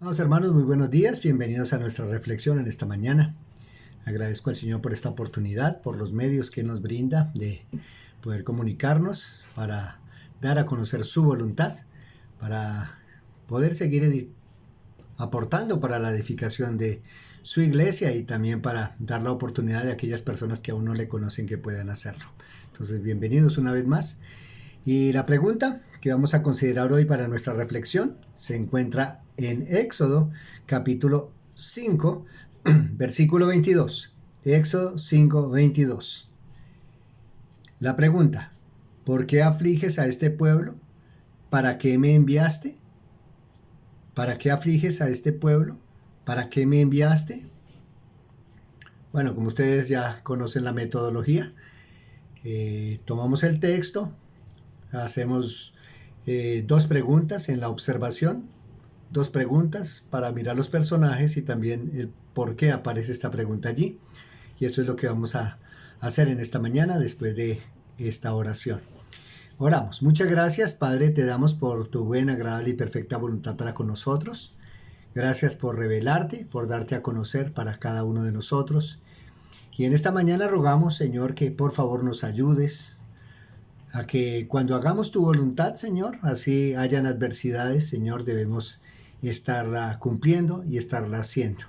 Amados hermanos, muy buenos días, bienvenidos a nuestra reflexión en esta mañana. Agradezco al Señor por esta oportunidad, por los medios que nos brinda de poder comunicarnos para dar a conocer su voluntad, para poder seguir aportando para la edificación de su iglesia y también para dar la oportunidad de aquellas personas que aún no le conocen que puedan hacerlo. Entonces, bienvenidos una vez más. Y la pregunta que vamos a considerar hoy para nuestra reflexión se encuentra en Éxodo capítulo 5, versículo 22. Éxodo 5, 22. La pregunta: ¿por qué afliges a este pueblo? ¿Para qué me enviaste? ¿Para qué afliges a este pueblo? ¿Para qué me enviaste? Bueno, como ustedes ya conocen la metodología, tomamos el texto, hacemos dos preguntas en la observación, dos preguntas para mirar los personajes y también el por qué aparece esta pregunta allí. Y eso es lo que vamos a hacer en esta mañana después de esta oración. Oramos. Muchas gracias, Padre, te damos por tu buena, agradable y perfecta voluntad para con nosotros. Gracias por revelarte, por darte a conocer para cada uno de nosotros. Y en esta mañana rogamos, Señor, que por favor nos ayudes a que cuando hagamos tu voluntad, Señor, así hayan adversidades, Señor, debemos estarla cumpliendo y estarla haciendo.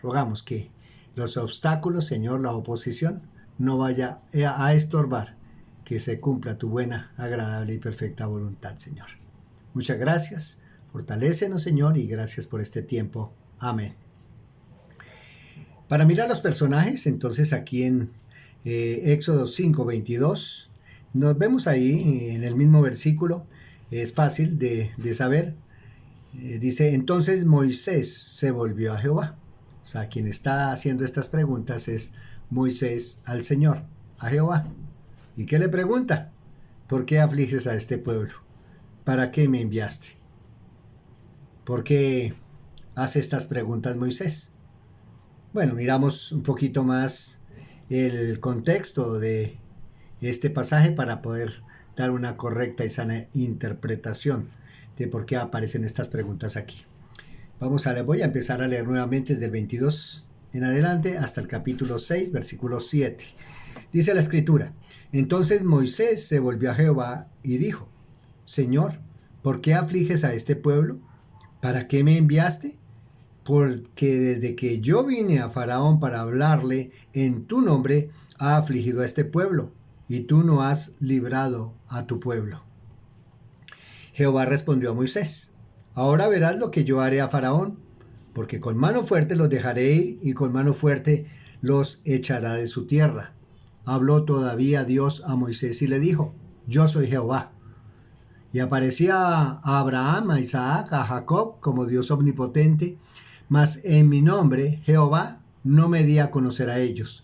Rogamos que los obstáculos, Señor, la oposición, no vaya a estorbar que se cumpla tu buena, agradable y perfecta voluntad, Señor. Muchas gracias. Fortalécenos, Señor, y gracias por este tiempo. Amén. Para mirar los personajes, entonces aquí en Éxodo 5, 22, nos vemos ahí en el mismo versículo, es fácil de saber. Dice, entonces Moisés se volvió a Jehová. O sea, quien está haciendo estas preguntas es Moisés al Señor, a Jehová. ¿Y qué le pregunta? ¿Por qué afliges a este pueblo? ¿Para qué me enviaste? ¿Por qué hace estas preguntas Moisés? Bueno, miramos un poquito más el contexto de este pasaje para poder dar una correcta y sana interpretación de por qué aparecen estas preguntas aquí. Voy a empezar a leer nuevamente desde el 22 en adelante hasta el capítulo 6, versículo 7. Dice la escritura, entonces Moisés se volvió a Jehová y dijo, Señor, ¿por qué afliges a este pueblo? ¿Para qué me enviaste? Porque desde que yo vine a Faraón para hablarle en tu nombre, ha afligido a este pueblo, y tú no has librado a tu pueblo. Jehová respondió a Moisés, ahora verás lo que yo haré a Faraón, porque con mano fuerte los dejaré ir y con mano fuerte los echará de su tierra. Habló todavía Dios a Moisés y le dijo, yo soy Jehová. Y aparecía a Abraham, a Isaac, a Jacob como Dios omnipotente, mas en mi nombre, Jehová, no me di a conocer a ellos.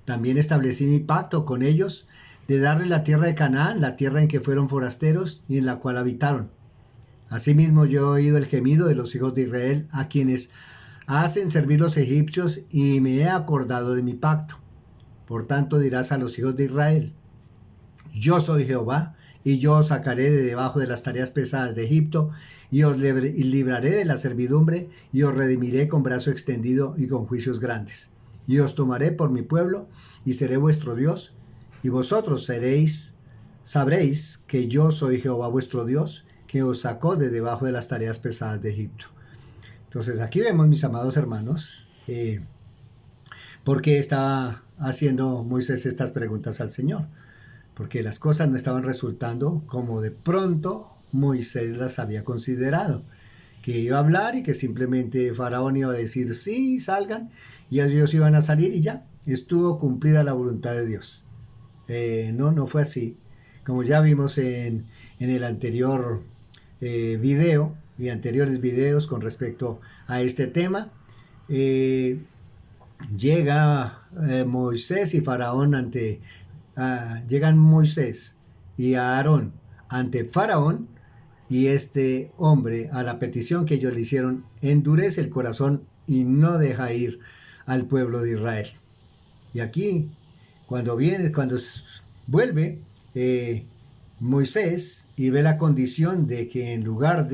También establecí mi pacto con ellos de darles la tierra de Canaán, la tierra en que fueron forasteros y en la cual habitaron. Asimismo yo he oído el gemido de los hijos de Israel, a quienes hacen servir los egipcios, y me he acordado de mi pacto. Por tanto dirás a los hijos de Israel, yo soy Jehová, y yo os sacaré de debajo de las tareas pesadas de Egipto, y os libraré de la servidumbre, y os redimiré con brazo extendido y con juicios grandes. Y os tomaré por mi pueblo, y seré vuestro Dios, y vosotros sabréis que yo soy Jehová vuestro Dios, que os sacó de debajo de las tareas pesadas de Egipto. Entonces aquí vemos, mis amados hermanos, por qué estaba haciendo Moisés estas preguntas al Señor. Porque las cosas no estaban resultando como de pronto Moisés las había considerado, que iba a hablar y que simplemente Faraón iba a decir sí, salgan, y ellos iban a salir y ya, estuvo cumplida la voluntad de Dios. No fue así. Como ya vimos en el anterior video y anteriores videos con respecto a este tema, llega Moisés y Faraón llegan Moisés y Aarón ante Faraón, y este hombre, a la petición que ellos le hicieron, endurece el corazón y no deja ir al pueblo de Israel. Y aquí, cuando vuelve Moisés y ve la condición de que en lugar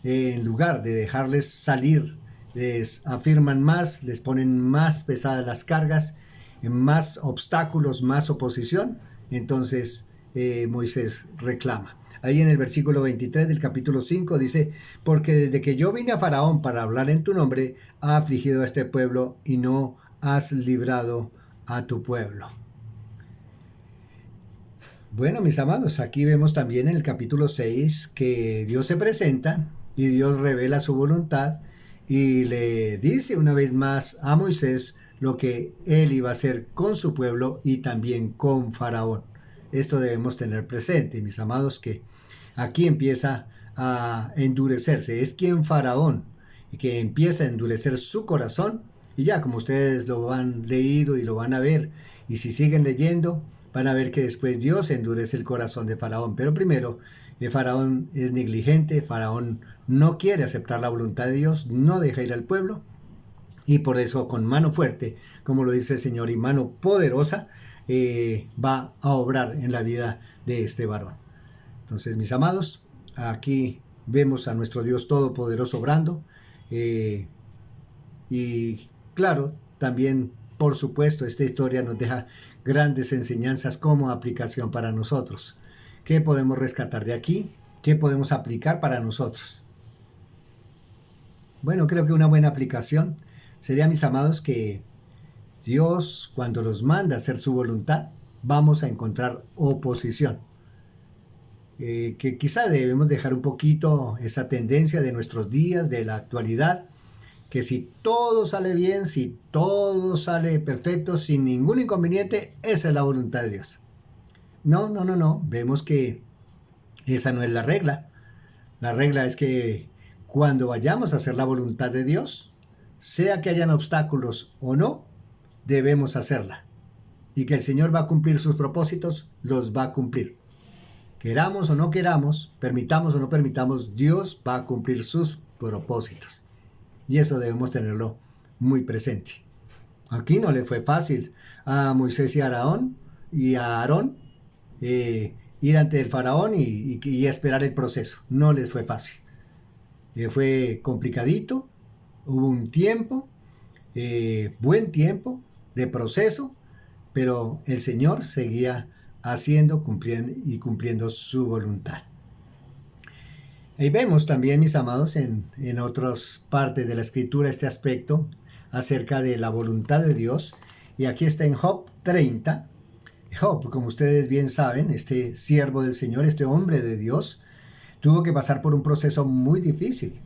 en lugar de dejarles salir, les afirman más, les ponen más pesadas las cargas, más obstáculos, más oposición. Entonces Moisés reclama. Ahí en el versículo 23 del capítulo 5 dice, porque desde que yo vine a Faraón para hablar en tu nombre, ha afligido a este pueblo y no has librado a tu pueblo. Bueno, mis amados, aquí vemos también en el capítulo 6 que Dios se presenta y Dios revela su voluntad y le dice una vez más a Moisés lo que él iba a hacer con su pueblo y también con Faraón. Esto debemos tener presente, mis amados, que aquí empieza a endurecerse. Es quien Faraón, y que empieza a endurecer su corazón. Y ya, como ustedes lo han leído y lo van a ver, y si siguen leyendo, van a ver que después Dios endurece el corazón de Faraón. Pero primero, Faraón es negligente, Faraón no quiere aceptar la voluntad de Dios, no deja ir al pueblo. Y por eso con mano fuerte, como lo dice el Señor, y mano poderosa, va a obrar en la vida de este varón. Entonces, mis amados, aquí vemos a nuestro Dios Todopoderoso obrando. Y claro, también, por supuesto, esta historia nos deja grandes enseñanzas como aplicación para nosotros. ¿Qué podemos rescatar de aquí? ¿Qué podemos aplicar para nosotros? Bueno, creo que una buena aplicación sería, mis amados, que Dios, cuando nos manda a hacer su voluntad, vamos a encontrar oposición. Que quizá debemos dejar un poquito esa tendencia de nuestros días, de la actualidad, que si todo sale bien, si todo sale perfecto, sin ningún inconveniente, esa es la voluntad de Dios. No, no, no, no. Vemos que esa no es la regla. La regla es que cuando vayamos a hacer la voluntad de Dios, sea que hayan obstáculos o no, debemos hacerla. Y que el Señor va a cumplir sus propósitos, los va a cumplir. Queramos o no queramos, permitamos o no permitamos, Dios va a cumplir sus propósitos. Y eso debemos tenerlo muy presente. Aquí no le fue fácil a Moisés y a Aarón ir ante el faraón y esperar el proceso. No les fue fácil. Fue complicadito. Hubo un tiempo, buen tiempo de proceso, pero el Señor seguía haciendo cumpliendo su voluntad. Y vemos también, mis amados, en otras partes de la Escritura este aspecto acerca de la voluntad de Dios. Y aquí está en Job 30. Job, como ustedes bien saben, este siervo del Señor, este hombre de Dios, tuvo que pasar por un proceso muy difícil,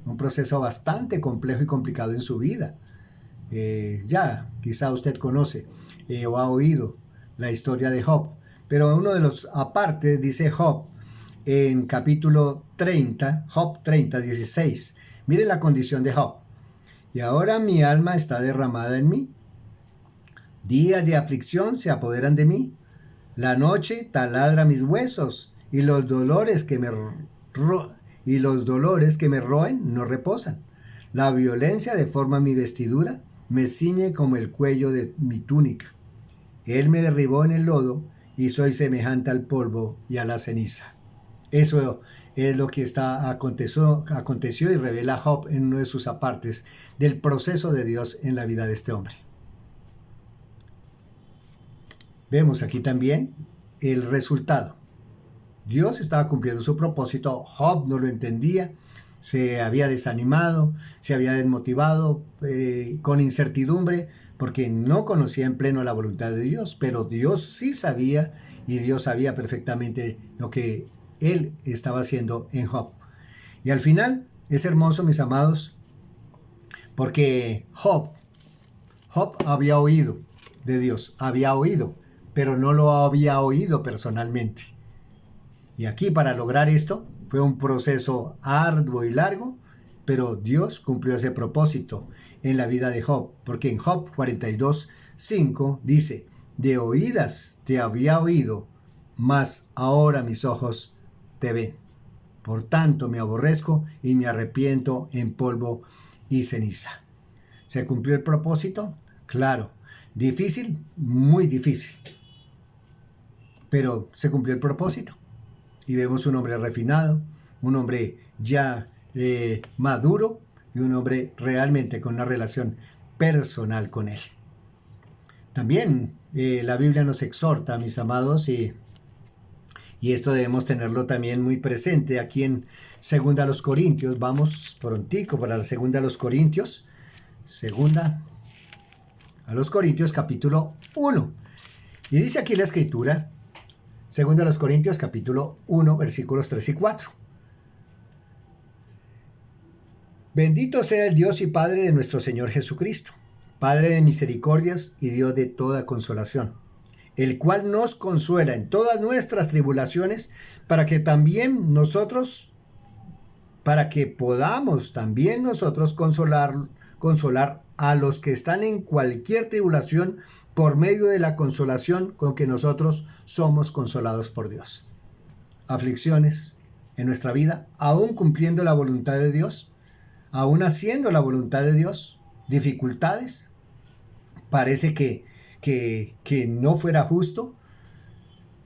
un proceso bastante complejo y complicado en su vida. Ya, quizá usted conoce o ha oído la historia de Job, pero uno de los apartes dice Job, en capítulo 30, Job 30, 16. Miren la condición de Job. Y ahora mi alma está derramada en mí. Días de aflicción se apoderan de mí. La noche taladra mis huesos y los dolores que me roen no reposan. La violencia deforma mi vestidura, me ciñe como el cuello de mi túnica. Él me derribó en el lodo y soy semejante al polvo y a la ceniza. Eso es lo que aconteció y revela Job en uno de sus apartes del proceso de Dios en la vida de este hombre. Vemos aquí también el resultado. Dios estaba cumpliendo su propósito, Job no lo entendía, se había desanimado, se había desmotivado, con incertidumbre, porque no conocía en pleno la voluntad de Dios, pero Dios sí sabía y Dios sabía perfectamente lo que él estaba haciendo en Job. Y al final es hermoso, mis amados, porque Job había oído de Dios, había oído, pero no lo había oído personalmente. Y aquí para lograr esto fue un proceso arduo y largo, pero Dios cumplió ese propósito en la vida de Job, porque en Job 42, 5 dice, de oídas te había oído, mas ahora mis ojos te ven. Por tanto me aborrezco y me arrepiento en polvo y ceniza. ¿Se cumplió el propósito? Claro. Difícil, muy difícil. Pero se cumplió el propósito. Y vemos un hombre refinado, un hombre ya maduro y un hombre realmente con una relación personal con Él. También la Biblia nos exhorta, mis amados, y esto debemos tenerlo también muy presente aquí en Segunda a los Corintios. Vamos prontico para la Segunda a los Corintios. Segunda a los Corintios capítulo 1. Y dice aquí la escritura, Segunda a los Corintios capítulo 1, versículos 3 y 4. Bendito sea el Dios y Padre de nuestro Señor Jesucristo, Padre de misericordias y Dios de toda consolación, el cual nos consuela en todas nuestras tribulaciones, para que podamos también nosotros consolar a los que están en cualquier tribulación por medio de la consolación con que nosotros somos consolados por Dios. Aflicciones en nuestra vida, aún cumpliendo la voluntad de Dios, aún haciendo la voluntad de Dios, dificultades, parece que no fuera justo.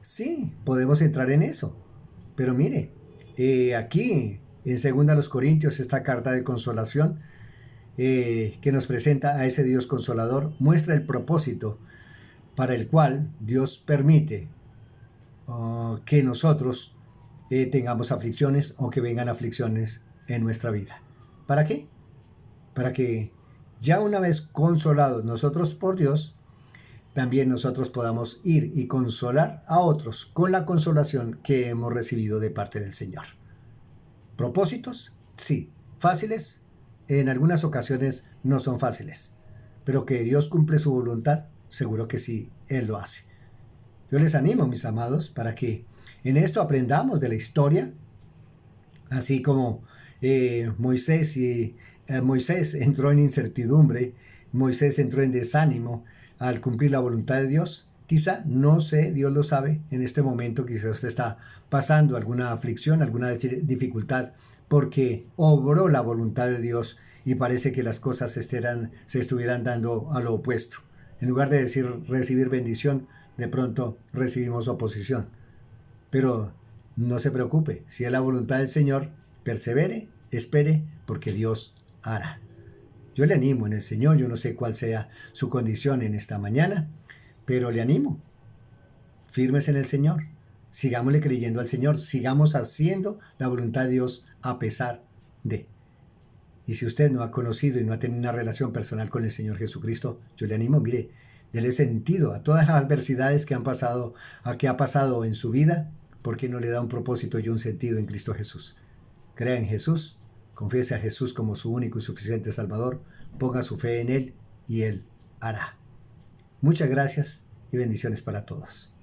Sí, podemos entrar en eso. Pero mire, aquí en 2 Corintios, esta carta de consolación que nos presenta a ese Dios consolador, muestra el propósito para el cual Dios permite que nosotros tengamos aflicciones o que vengan aflicciones en nuestra vida. ¿Para qué? Para que ya una vez consolados nosotros por Dios, también nosotros podamos ir y consolar a otros con la consolación que hemos recibido de parte del Señor. ¿Propósitos? Sí. ¿Fáciles? En algunas ocasiones no son fáciles. Pero que Dios cumple su voluntad, seguro que sí, Él lo hace. Yo les animo, mis amados, para que en esto aprendamos de la historia, así como Moisés entró en incertidumbre, Moisés entró en desánimo al cumplir la voluntad de Dios. Quizá, no sé, Dios lo sabe, en este momento quizá usted está pasando alguna aflicción, alguna dificultad, porque obró la voluntad de Dios y parece que las cosas se estuvieran dando a lo opuesto. En lugar de recibir bendición, de pronto recibimos oposición. Pero no se preocupe, si es la voluntad del Señor, persevere, espere, porque Dios hará. Yo le animo en el Señor, yo no sé cuál sea su condición en esta mañana, pero le animo, firmes en el Señor, sigámosle creyendo al Señor, sigamos haciendo la voluntad de Dios a pesar de. Y si usted no ha conocido y no ha tenido una relación personal con el Señor Jesucristo, yo le animo, mire, dele sentido a todas las adversidades que ha pasado en su vida, porque no le da un propósito y un sentido en Cristo Jesús. Crea en Jesús, confiese a Jesús como su único y suficiente Salvador, ponga su fe en Él y Él hará. Muchas gracias y bendiciones para todos.